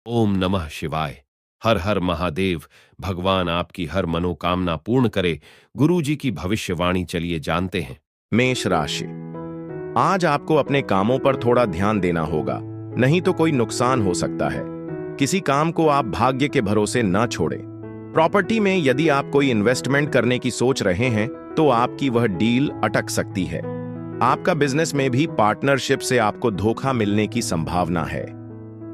ओम नमः शिवाय। हर हर महादेव। भगवान आपकी हर मनोकामना पूर्ण करे। गुरु जी की भविष्यवाणी चलिए जानते हैं। मेष राशि। आज आपको अपने कामों पर थोड़ा ध्यान देना होगा, नहीं तो कोई नुकसान हो सकता है। किसी काम को आप भाग्य के भरोसे न छोड़ें। प्रॉपर्टी में यदि आप कोई इन्वेस्टमेंट करने की सोच रहे हैं तो आपकी वह डील अटक सकती है। आपका बिजनेस में भी पार्टनरशिप से आपको धोखा मिलने की संभावना है।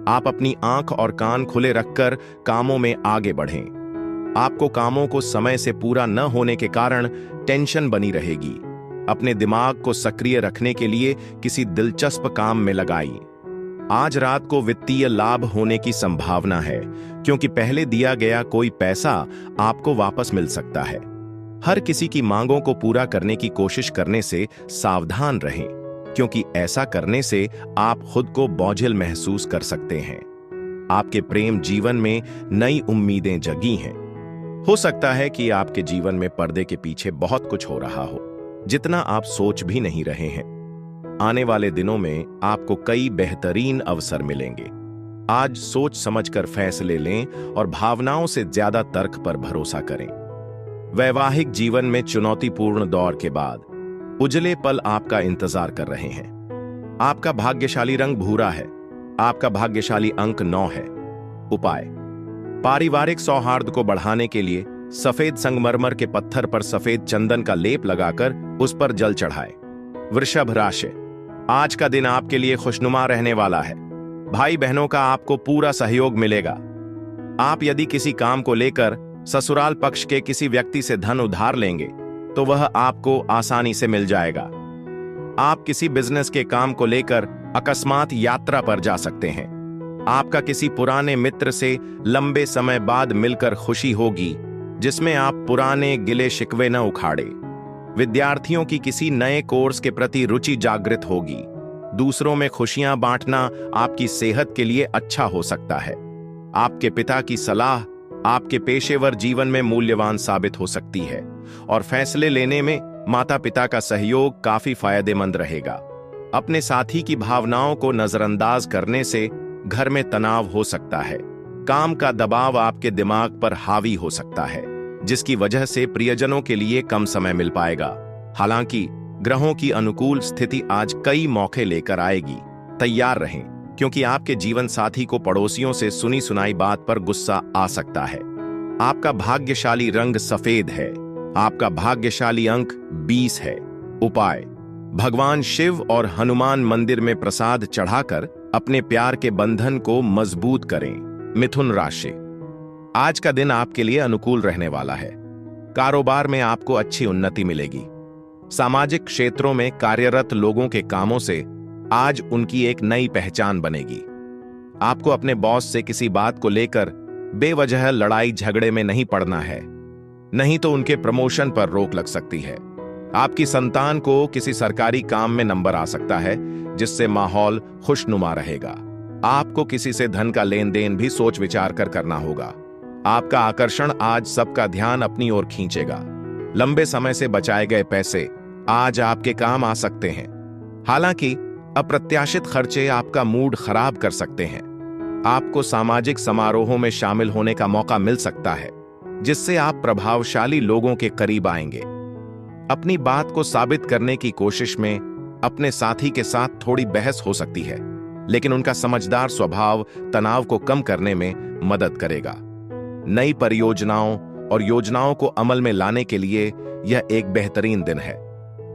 आप अपनी आंख और कान खुले रखकर कामों में आगे बढ़ें। आपको कामों को समय से पूरा न होने के कारण टेंशन बनी रहेगी। अपने दिमाग को सक्रिय रखने के लिए किसी दिलचस्प काम में लगाइए। आज रात को वित्तीय लाभ होने की संभावना है, क्योंकि पहले दिया गया कोई पैसा आपको वापस मिल सकता है। हर किसी की मांगों को पूरा करने की कोशिश करने से सावधान रहें, क्योंकि ऐसा करने से आप खुद को बोझिल महसूस कर सकते हैं। आपके प्रेम जीवन में नई उम्मीदें जगी हैं। हो सकता है कि आपके जीवन में पर्दे के पीछे बहुत कुछ हो रहा हो, जितना आप सोच भी नहीं रहे हैं। आने वाले दिनों में आपको कई बेहतरीन अवसर मिलेंगे। आज सोच समझकर फैसले लें और भावनाओं से ज्यादा तर्क पर भरोसा करें। वैवाहिक जीवन में चुनौतीपूर्ण दौर के बाद उजले पल आपका इंतजार कर रहे हैं। आपका भाग्यशाली रंग भूरा है। आपका भाग्यशाली अंक 9 है। उपाय: पारिवारिक सौहार्द को बढ़ाने के लिए सफेद संगमरमर के पत्थर पर सफेद चंदन का लेप लगाकर उस पर जल चढ़ाएं। वृषभ राशि। आज का दिन आपके लिए खुशनुमा रहने वाला है। भाई बहनों का आपको पूरा सहयोग मिलेगा। आप यदि किसी काम को लेकर ससुराल पक्ष के किसी व्यक्ति से धन उधार लेंगे तो वह आपको आसानी से मिल जाएगा। आप किसी बिजनेस के काम को लेकर अकस्मात यात्रा पर जा सकते हैं। आपका किसी पुराने मित्र से लंबे समय बाद मिलकर खुशी होगी, जिसमें आप पुराने गिले शिकवे न उखाड़े। विद्यार्थियों की किसी नए कोर्स के प्रति रुचि जागृत होगी। दूसरों में खुशियां बांटना आपकी सेहत के लिए अच्छा हो सकता है। आपके पिता की सलाह आपके पेशेवर जीवन में मूल्यवान साबित हो सकती है और फैसले लेने में माता पिता का सहयोग काफी फायदेमंद रहेगा। अपने साथी की भावनाओं को नजरअंदाज करने से घर में तनाव हो सकता है। काम का दबाव आपके दिमाग पर हावी हो सकता है, जिसकी वजह से प्रियजनों के लिए कम समय मिल पाएगा। हालांकि ग्रहों की अनुकूल स्थिति आज कई मौके लेकर आएगी। तैयार रहें, क्योंकि आपके जीवन साथी को पड़ोसियों से सुनी सुनाई बात पर गुस्सा आ सकता है। आपका भाग्यशाली रंग सफेद है। आपका भाग्यशाली अंक 20 है। उपाय: भगवान शिव और हनुमान मंदिर में प्रसाद चढ़ाकर अपने प्यार के बंधन को मजबूत करें। मिथुन राशि। आज का दिन आपके लिए अनुकूल रहने वाला है। कारोबार में आपको अच्छी उन्नति मिलेगी। सामाजिक क्षेत्रों में कार्यरत लोगों के कामों से आज उनकी एक नई पहचान बनेगी। आपको अपने बॉस से किसी बात को लेकर बेवजह लड़ाई झगड़े में नहीं पड़ना है, नहीं तो उनके प्रमोशन पर रोक लग सकती है। आपकी संतान को किसी सरकारी काम में नंबर आ सकता है, जिससे माहौल खुशनुमा रहेगा। आपको किसी से धन का लेन देन भी सोच विचार कर करना होगा। आपका आकर्षण आज सबका ध्यान अपनी ओर खींचेगा। लंबे समय से बचाए गए पैसे आज आपके काम आ सकते हैं। हालांकि अप्रत्याशित खर्चे आपका मूड खराब कर सकते हैं। आपको सामाजिक समारोहों में शामिल होने का मौका मिल सकता है, जिससे आप प्रभावशाली लोगों के करीब आएंगे। अपनी बात को साबित करने की कोशिश में अपने साथी के साथ थोड़ी बहस हो सकती है, लेकिन उनका समझदार स्वभाव तनाव को कम करने में मदद करेगा। नई परियोजनाओं और योजनाओं को अमल में लाने के लिए यह एक बेहतरीन दिन है।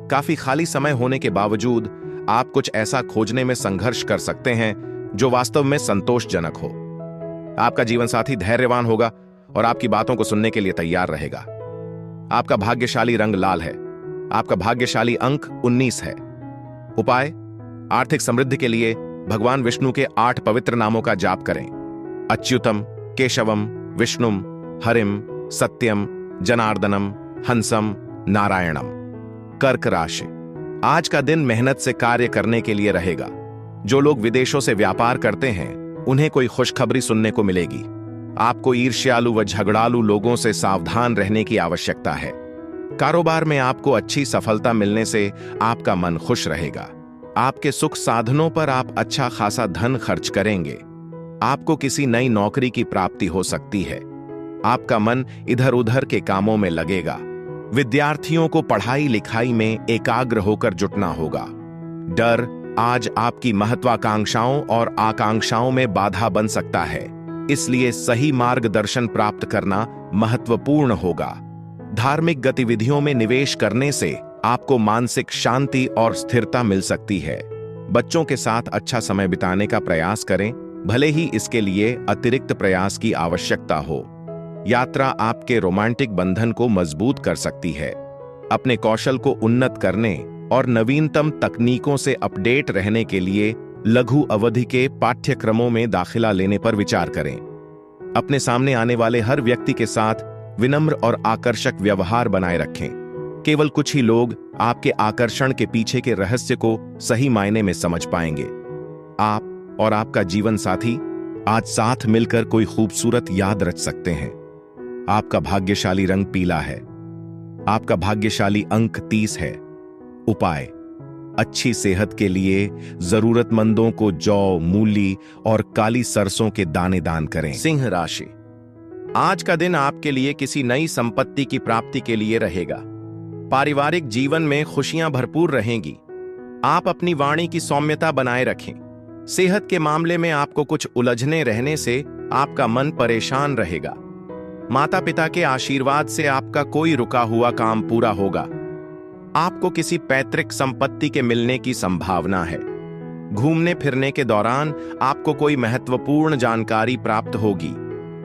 काफी खाली समय होने के बावजूद आप कुछ ऐसा खोजने में संघर्ष कर सकते हैं जो वास्तव में संतोषजनक हो। आपका जीवन साथी धैर्यवान होगा और आपकी बातों को सुनने के लिए तैयार रहेगा। आपका भाग्यशाली रंग लाल है। आपका भाग्यशाली अंक 19 है। उपाय: आर्थिक समृद्धि के लिए भगवान विष्णु के 8 पवित्र नामों का जाप करें। अच्युतम, केशवम, विष्णुम, हरिम, सत्यम, जनार्दनम, हंसम, नारायणम। कर्क राशि। आज का दिन मेहनत से कार्य करने के लिए रहेगा। जो लोग विदेशों से व्यापार करते हैं, उन्हें कोई खुशखबरी सुनने को मिलेगी। आपको ईर्ष्यालु व झगड़ालू लोगों से सावधान रहने की आवश्यकता है। कारोबार में आपको अच्छी सफलता मिलने से आपका मन खुश रहेगा। आपके सुख साधनों पर आप अच्छा खासा धन खर्च करेंगे। आपको किसी नई नौकरी की प्राप्ति हो सकती है। आपका मन इधर उधर के कामों में लगेगा। विद्यार्थियों को पढ़ाई लिखाई में एकाग्र होकर जुटना होगा। डर आज आपकी महत्वाकांक्षाओं और आकांक्षाओं में बाधा बन सकता है, इसलिए सही मार्गदर्शन प्राप्त करना महत्वपूर्ण होगा। धार्मिक गतिविधियों में निवेश करने से आपको मानसिक शांति और स्थिरता मिल सकती है। बच्चों के साथ अच्छा समय बिताने का प्रयास करें, भले ही इसके लिए अतिरिक्त प्रयास की आवश्यकता हो। यात्रा आपके रोमांटिक बंधन को मजबूत कर सकती है। अपने कौशल को उन्नत करने और नवीनतम तकनीकों से अपडेट रहने के लिए लघु अवधि के पाठ्यक्रमों में दाखिला लेने पर विचार करें। अपने सामने आने वाले हर व्यक्ति के साथ विनम्र और आकर्षक व्यवहार बनाए रखें। केवल कुछ ही लोग आपके आकर्षण के पीछे के रहस्य को सही मायने में समझ पाएंगे। आप और आपका जीवन साथी आज साथ मिलकर कोई खूबसूरत याद रच सकते हैं। आपका भाग्यशाली रंग पीला है। आपका भाग्यशाली अंक 30 है। उपाय: अच्छी सेहत के लिए जरूरतमंदों को जौ, मूली और काली सरसों के दाने दान करें। सिंह राशि, आज का दिन आपके लिए किसी नई संपत्ति की प्राप्ति के लिए रहेगा। पारिवारिक जीवन में खुशियां भरपूर रहेंगी। आप अपनी वाणी की सौम्यता बनाए रखें। सेहत के मामले में आपको कुछ उलझने रहने से आपका मन परेशान रहेगा। माता पिता के आशीर्वाद से आपका कोई रुका हुआ काम पूरा होगा। आपको किसी पैतृक संपत्ति के मिलने की संभावना है। घूमने फिरने के दौरान आपको कोई महत्वपूर्ण जानकारी प्राप्त होगी।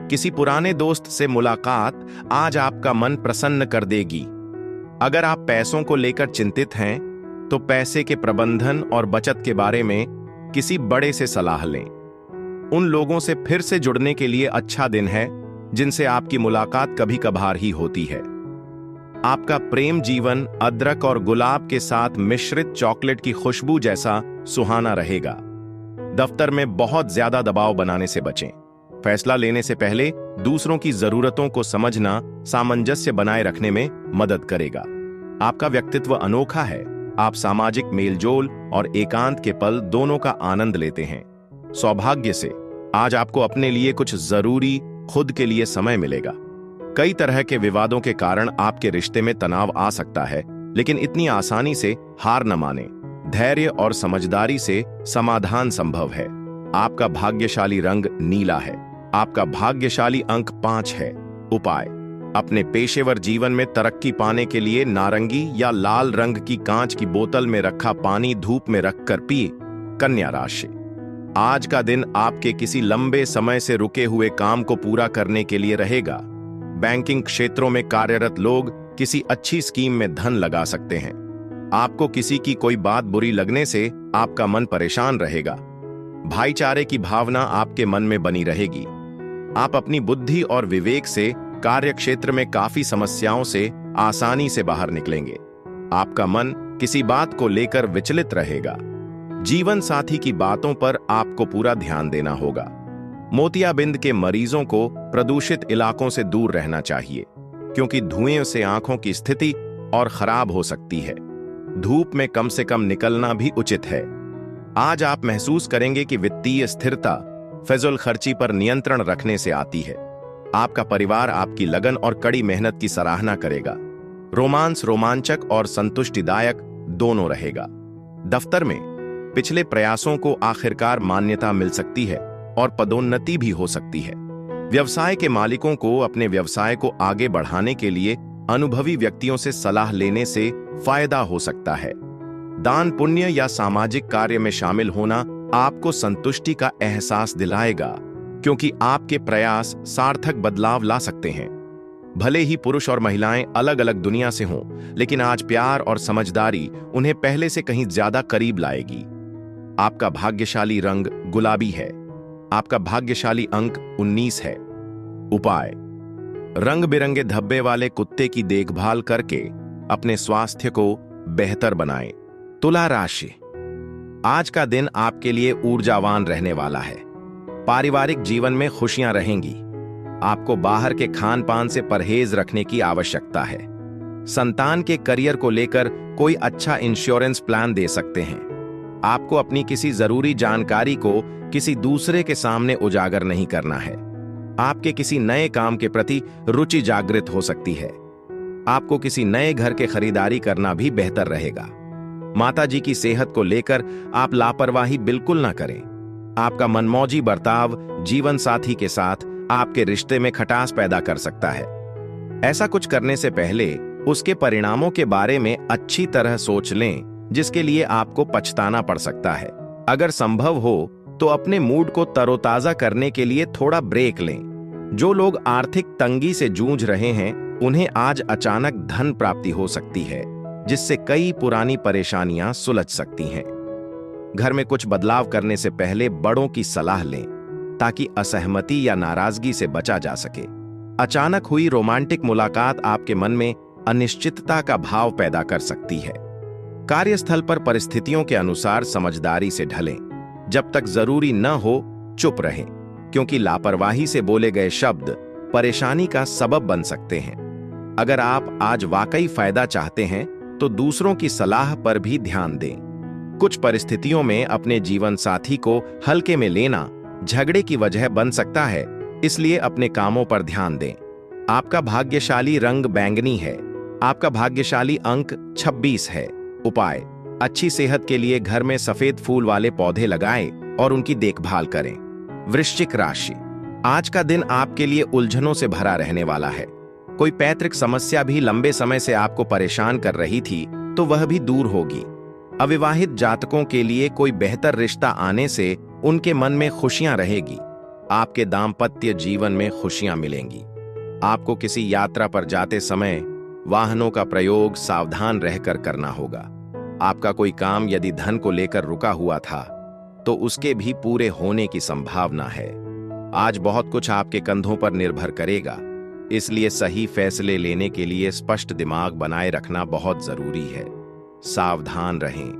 किसी पुराने दोस्त से मुलाकात आज आपका मन प्रसन्न कर देगी। अगर आप पैसों को लेकर चिंतित हैं, तो पैसे के प्रबंधन और बचत के बारे में किसी बड़े से सलाह लें। उन लोगों से फिर से जुड़ने के लिए अच्छा दिन है जिनसे आपकी मुलाकात कभी कभार ही होती है। आपका प्रेम जीवन अदरक और गुलाब के साथ मिश्रित चॉकलेट की खुशबू जैसा सुहाना रहेगा। दफ्तर में बहुत ज्यादा दबाव बनाने से बचें। फैसला लेने से पहले दूसरों की जरूरतों को समझना सामंजस्य बनाए रखने में मदद करेगा। आपका व्यक्तित्व अनोखा है। आप सामाजिक मेलजोल और एकांत के पल दोनों का आनंद लेते हैं। सौभाग्य से आज आपको अपने लिए कुछ जरूरी खुद के लिए समय मिलेगा। कई तरह के विवादों के कारण आपके रिश्ते में तनाव आ सकता है, लेकिन इतनी आसानी से हार न माने। धैर्य और समझदारी से समाधान संभव है। आपका भाग्यशाली रंग नीला है। आपका भाग्यशाली अंक 5 है। उपाय: अपने पेशेवर जीवन में तरक्की पाने के लिए नारंगी या लाल रंग की कांच की बोतल में रखा पानी धूप में रखकर पिए। कन्या राशि, आज का दिन आपके किसी लंबे समय से रुके हुए काम को पूरा करने के लिए रहेगा। बैंकिंग क्षेत्रों में कार्यरत लोग किसी अच्छी स्कीम में धन लगा सकते हैं। आपको किसी की कोई बात बुरी लगने से आपका मन परेशान रहेगा। भाईचारे की भावना आपके मन में बनी रहेगी। आप अपनी बुद्धि और विवेक से कार्य क्षेत्र में काफी समस्याओं से आसानी से बाहर निकलेंगे। आपका मन किसी बात को लेकर विचलित रहेगा। जीवन साथी की बातों पर आपको पूरा ध्यान देना होगा। मोतियाबिंद के मरीजों को प्रदूषित इलाकों से दूर रहना चाहिए, क्योंकि धुएं से आंखों की स्थिति और खराब हो सकती है। धूप में कम से कम निकलना भी उचित है। आज आप महसूस करेंगे कि वित्तीय स्थिरता फिजूल खर्ची पर नियंत्रण रखने से आती है। आपका परिवार आपकी लगन और कड़ी मेहनत की सराहना करेगा। रोमांस रोमांचक और संतुष्टिदायक दोनों रहेगा। दफ्तर में पिछले प्रयासों को आखिरकार मान्यता मिल सकती है और पदोन्नति भी हो सकती है। व्यवसाय के मालिकों को अपने व्यवसाय को आगे बढ़ाने के लिए अनुभवी व्यक्तियों से सलाह लेने से फायदा हो सकता है। दान पुण्य या सामाजिक कार्य में शामिल होना आपको संतुष्टि का एहसास दिलाएगा, क्योंकि आपके प्रयास सार्थक बदलाव ला सकते हैं। भले ही पुरुष और महिलाएं अलग अलग दुनिया से हों, लेकिन आज प्यार और समझदारी उन्हें पहले से कहीं ज्यादा करीब लाएगी। आपका भाग्यशाली रंग गुलाबी है। आपका भाग्यशाली अंक 19 है। उपाय: रंग बिरंगे धब्बे वाले कुत्ते की देखभाल करके अपने स्वास्थ्य को बेहतर बनाएं। तुला राशि, आज का दिन आपके लिए ऊर्जावान रहने वाला है। पारिवारिक जीवन में खुशियां रहेंगी। आपको बाहर के खान पान से परहेज रखने की आवश्यकता है। संतान के करियर को लेकर कोई अच्छा इंश्योरेंस प्लान दे सकते हैं। आपको अपनी किसी जरूरी जानकारी को किसी दूसरे के सामने उजागर नहीं करना है। आपके किसी नए काम के प्रति रुचि जागृत हो सकती है। आपको किसी नए घर के खरीदारी करना भी बेहतर रहेगा। माताजी की सेहत को लेकर आप लापरवाही बिल्कुल ना करें। आपका मनमौजी बर्ताव जीवन साथी के साथ आपके रिश्ते में खटास पैदा कर सकता है। ऐसा कुछ करने से पहले उसके परिणामों के बारे में अच्छी तरह सोच लें, जिसके लिए आपको पछताना पड़ सकता है। अगर संभव हो तो अपने मूड को तरोताजा करने के लिए थोड़ा ब्रेक लें। जो लोग आर्थिक तंगी से जूझ रहे हैं, उन्हें आज अचानक धन प्राप्ति हो सकती है, जिससे कई पुरानी परेशानियां सुलझ सकती हैं। घर में कुछ बदलाव करने से पहले बड़ों की सलाह लें, ताकि असहमति या नाराजगी से बचा जा सके। अचानक हुई रोमांटिक मुलाकात आपके मन में अनिश्चितता का भाव पैदा कर सकती है। कार्यस्थल पर परिस्थितियों के अनुसार समझदारी से ढलें। जब तक जरूरी न हो चुप रहें, क्योंकि लापरवाही से बोले गए शब्द परेशानी का सबब बन सकते हैं। अगर आप आज वाकई फायदा चाहते हैं तो दूसरों की सलाह पर भी ध्यान दें। कुछ परिस्थितियों में अपने जीवन साथी को हल्के में लेना झगड़े की वजह बन सकता है, इसलिए अपने कामों पर ध्यान दें। आपका भाग्यशाली रंग बैंगनी है। आपका भाग्यशाली अंक 26 है। उपाय: अच्छी सेहत के लिए घर में सफेद फूल वाले पौधे लगाएं और उनकी देखभाल करें। वृश्चिक राशि, आज का दिन आपके लिए उलझनों से भरा रहने वाला है। कोई पैतृक समस्या भी लंबे समय से आपको परेशान कर रही थी, तो वह भी दूर होगी। अविवाहित जातकों के लिए कोई बेहतर रिश्ता आने से उनके मन में खुशियां रहेगी। आपके दाम्पत्य जीवन में खुशियां मिलेंगी। आपको किसी यात्रा पर जाते समय वाहनों का प्रयोग सावधान रहकर करना होगा। आपका कोई काम यदि धन को लेकर रुका हुआ था, तो उसके भी पूरे होने की संभावना है। आज बहुत कुछ आपके कंधों पर निर्भर करेगा, इसलिए सही फैसले लेने के लिए स्पष्ट दिमाग बनाए रखना बहुत जरूरी है। सावधान रहें,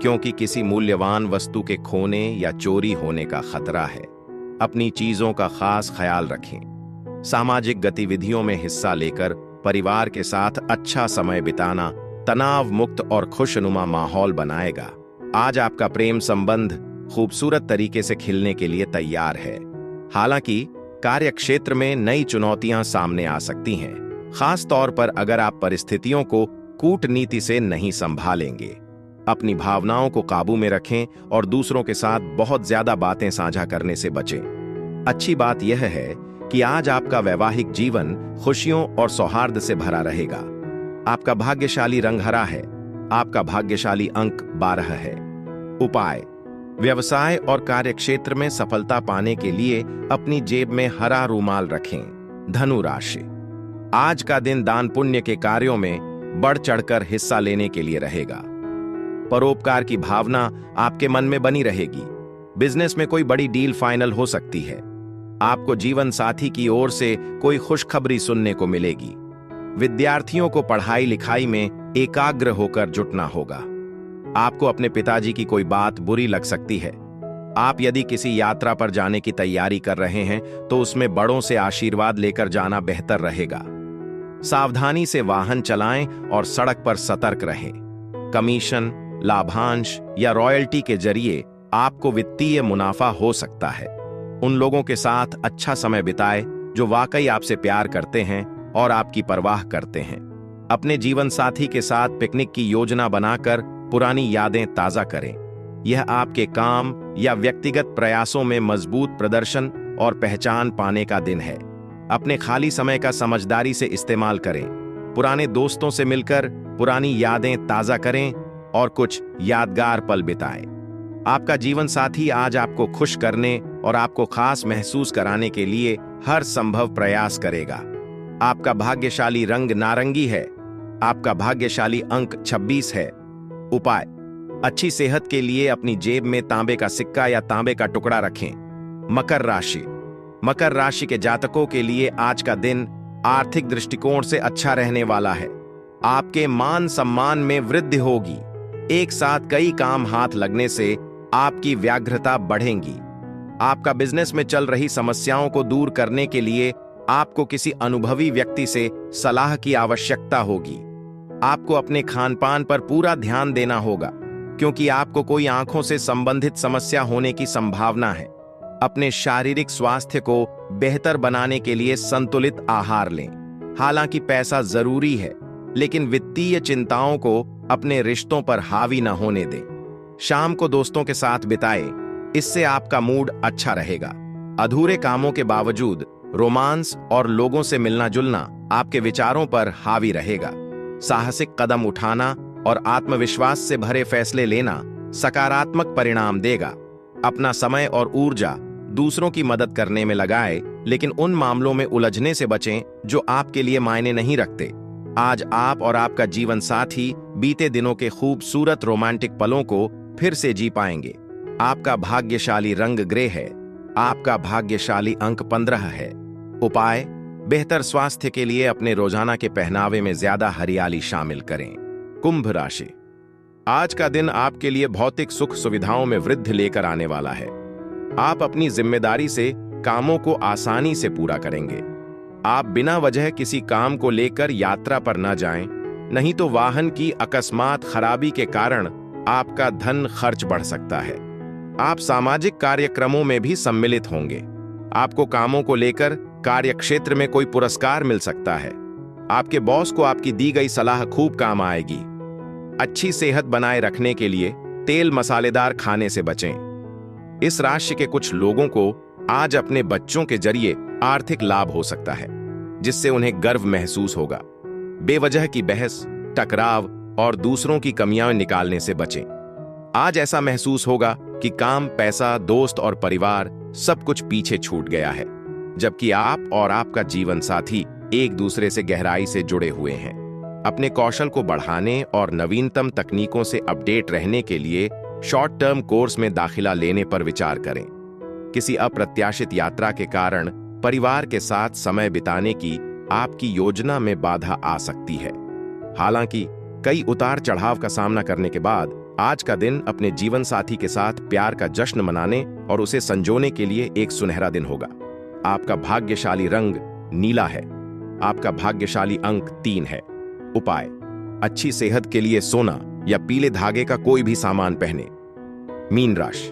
क्योंकि किसी मूल्यवान वस्तु के खोने या चोरी होने का खतरा है। अपनी चीजों का खास ख्याल रखें। सामाजिक गतिविधियों में हिस्सा लेकर परिवार के साथ अच्छा समय बिताना तनाव मुक्त और खुशनुमा माहौल बनाएगा। आज आपका प्रेम संबंध खूबसूरत तरीके से खिलने के लिए तैयार है। हालांकि कार्य क्षेत्र में नई चुनौतियां सामने आ सकती हैं, खास तौर पर अगर आप परिस्थितियों को कूटनीति से नहीं संभालेंगे। अपनी भावनाओं को काबू में रखें और दूसरों के साथ बहुत ज्यादा बातें साझा करने से बचें। अच्छी बात यह है कि आज आपका वैवाहिक जीवन खुशियों और सौहार्द से भरा रहेगा। आपका भाग्यशाली रंग हरा है। आपका भाग्यशाली अंक 12 है। उपाय: व्यवसाय और कार्यक्षेत्र में सफलता पाने के लिए अपनी जेब में हरा रूमाल रखें। धनु राशि, आज का दिन दान पुण्य के कार्यों में बढ़ चढ़कर हिस्सा लेने के लिए रहेगा। परोपकार की भावना आपके मन में बनी रहेगी। बिजनेस में कोई बड़ी डील फाइनल हो सकती है। आपको जीवन साथी की ओर से कोई खुशखबरी सुनने को मिलेगी। विद्यार्थियों को पढ़ाई लिखाई में एकाग्र होकर जुटना होगा। आपको अपने पिताजी की कोई बात बुरी लग सकती है। आप यदि किसी यात्रा पर जाने की तैयारी कर रहे हैं तो उसमें बड़ों से आशीर्वाद लेकर जाना बेहतर रहेगा। सावधानी से वाहन चलाएं और सड़क पर सतर्क रहें। कमीशन, लाभांश या रॉयल्टी के जरिए आपको वित्तीय मुनाफा हो सकता है। उन लोगों के साथ अच्छा समय बिताएं जो वाकई आपसे प्यार करते हैं और आपकी परवाह करते हैं। अपने जीवन साथी के साथ पिकनिक की योजना बनाकर पुरानी यादें ताजा करें। यह आपके काम या व्यक्तिगत प्रयासों में मजबूत प्रदर्शन और पहचान पाने का दिन है। अपने खाली समय का समझदारी से इस्तेमाल करें। पुराने दोस्तों से मिलकर पुरानी यादें ताजा करें और कुछ यादगार पल बिताएं। आपका जीवन साथी आज आपको खुश करने और आपको खास महसूस कराने के लिए हर संभव प्रयास करेगा। आपका भाग्यशाली रंग नारंगी है। आपका भाग्यशाली अंक 26 है। उपाय: अच्छी सेहत के लिए अपनी जेब में तांबे का सिक्का या तांबे का टुकड़ा रखें। मकर राशि, मकर राशि के जातकों के लिए आज का दिन आर्थिक दृष्टिकोण से अच्छा रहने वाला है। आपके मान सम्मान में वृद्धि होगी। एक साथ कई काम हाथ लगने से आपकी व्याघ्रता बढ़ेगी। आपका बिजनेस में चल रही समस्याओं को दूर करने के लिए आपको किसी अनुभवी व्यक्ति से सलाह की आवश्यकता होगी। आपको अपने खानपान पर पूरा ध्यान देना होगा, क्योंकि आपको कोई आंखों से संबंधित समस्या होने की संभावना है। अपने शारीरिक स्वास्थ्य को बेहतर बनाने के लिए संतुलित आहार लें। हालांकि पैसा जरूरी है, लेकिन वित्तीय चिंताओं को अपने रिश्तों पर हावी न होने दें। शाम को दोस्तों के साथ बिताएं, इससे आपका मूड अच्छा रहेगा। अधूरे कामों के बावजूद रोमांस और लोगों से मिलना जुलना आपके विचारों पर हावी रहेगा। साहसिक कदम उठाना और आत्मविश्वास से भरे फैसले लेना सकारात्मक परिणाम देगा। अपना समय और ऊर्जा दूसरों की मदद करने में लगाएं, लेकिन उन मामलों में उलझने से बचें जो आपके लिए मायने नहीं रखते। आज आप और आपका जीवन साथी बीते दिनों के खूबसूरत रोमांटिक पलों को फिर से जी पाएंगे। आपका भाग्यशाली रंग ग्रे है। आपका भाग्यशाली अंक 15 है। उपाय: बेहतर स्वास्थ्य के लिए अपने रोजाना के पहनावे में ज्यादा हरियाली शामिल करें। कुंभ राशि, आज का दिन आपके लिए भौतिक सुख सुविधाओं में वृद्धि लेकर आने वाला है। आप अपनी जिम्मेदारी से कामों को आसानी से पूरा करेंगे। आप बिना वजह किसी काम को लेकर यात्रा पर न जाएं, नहीं तो वाहन की अकस्मात खराबी के कारण आपका धन खर्च बढ़ सकता है। आप सामाजिक कार्यक्रमों में भी सम्मिलित होंगे। आपको कामों को लेकर कार्यक्षेत्र में कोई पुरस्कार मिल सकता है। आपके बॉस को आपकी दी गई सलाह खूब काम आएगी। अच्छी सेहत बनाए रखने के लिए तेल मसालेदार खाने से बचें। इस राशि के कुछ लोगों को आज अपने बच्चों के जरिए आर्थिक लाभ हो सकता है, जिससे उन्हें गर्व महसूस होगा। बेवजह की बहस, टकराव और दूसरों की कमियां निकालने से बचें। आज ऐसा महसूस होगा कि काम, पैसा, दोस्त और परिवार सब कुछ पीछे छूट गया है, जबकि आप और आपका जीवन साथी एक दूसरे से गहराई से जुड़े हुए हैं। अपने कौशल को बढ़ाने और नवीनतम तकनीकों से अपडेट रहने के लिए शॉर्ट टर्म कोर्स में दाखिला लेने पर विचार करें। किसी अप्रत्याशित यात्रा के कारण परिवार के साथ समय बिताने की आपकी योजना में बाधा आ सकती है। हालांकि कई उतार चढ़ाव का सामना करने के बाद आज का दिन अपने जीवन साथी के साथ प्यार का जश्न मनाने और उसे संजोने के लिए एक सुनहरा दिन होगा। आपका भाग्यशाली रंग नीला है। आपका भाग्यशाली अंक 3 है। उपाय: अच्छी सेहत के लिए सोना या पीले धागे का कोई भी सामान पहने। मीन राशि,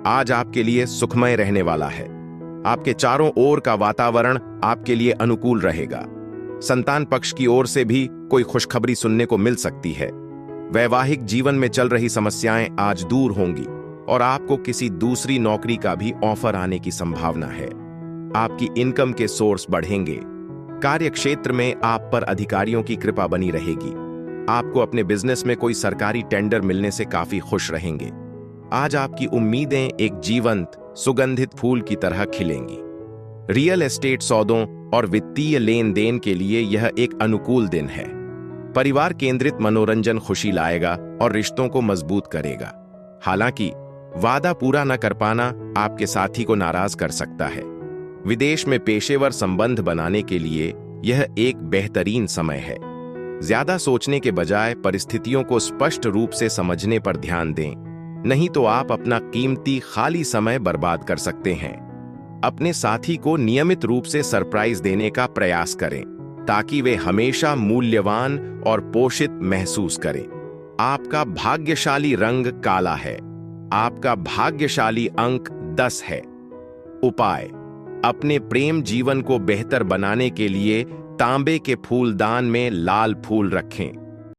आज आपके लिए सुखमय रहने वाला है। आपके चारों ओर का वातावरण आपके लिए अनुकूल रहेगा। संतान पक्ष की ओर से भी कोई खुशखबरी सुनने को मिल सकती है। वैवाहिक जीवन में चल रही समस्याएं आज दूर होंगी और आपको किसी दूसरी नौकरी का भी ऑफर आने की संभावना है। आपकी इनकम के सोर्स बढ़ेंगे। कार्यक्षेत्र में आप पर अधिकारियों की कृपा बनी रहेगी। आपको अपने बिजनेस में कोई सरकारी टेंडर मिलने से काफी खुश रहेंगे। आज आपकी उम्मीदें एक जीवंत, सुगंधित फूल की तरह खिलेंगी। रियल एस्टेट सौदों और वित्तीय लेन देन के लिए यह एक अनुकूल दिन है। परिवार केंद्रित मनोरंजन खुशी लाएगा और रिश्तों को मजबूत करेगा। हालांकि वादा पूरा न कर पाना आपके साथी को नाराज कर सकता है। विदेश में पेशेवर संबंध बनाने के लिए यह एक बेहतरीन समय है। ज्यादा सोचने के बजाय परिस्थितियों को स्पष्ट रूप से समझने पर ध्यान दें, नहीं तो आप अपना कीमती खाली समय बर्बाद कर सकते हैं। अपने साथी को नियमित रूप से सरप्राइज देने का प्रयास करें, ताकि वे हमेशा मूल्यवान और पोषित महसूस करें। आपका भाग्यशाली रंग काला है। आपका भाग्यशाली अंक 10 है। उपाय: अपने प्रेम जीवन को बेहतर बनाने के लिए तांबे के फूलदान में लाल फूल रखें।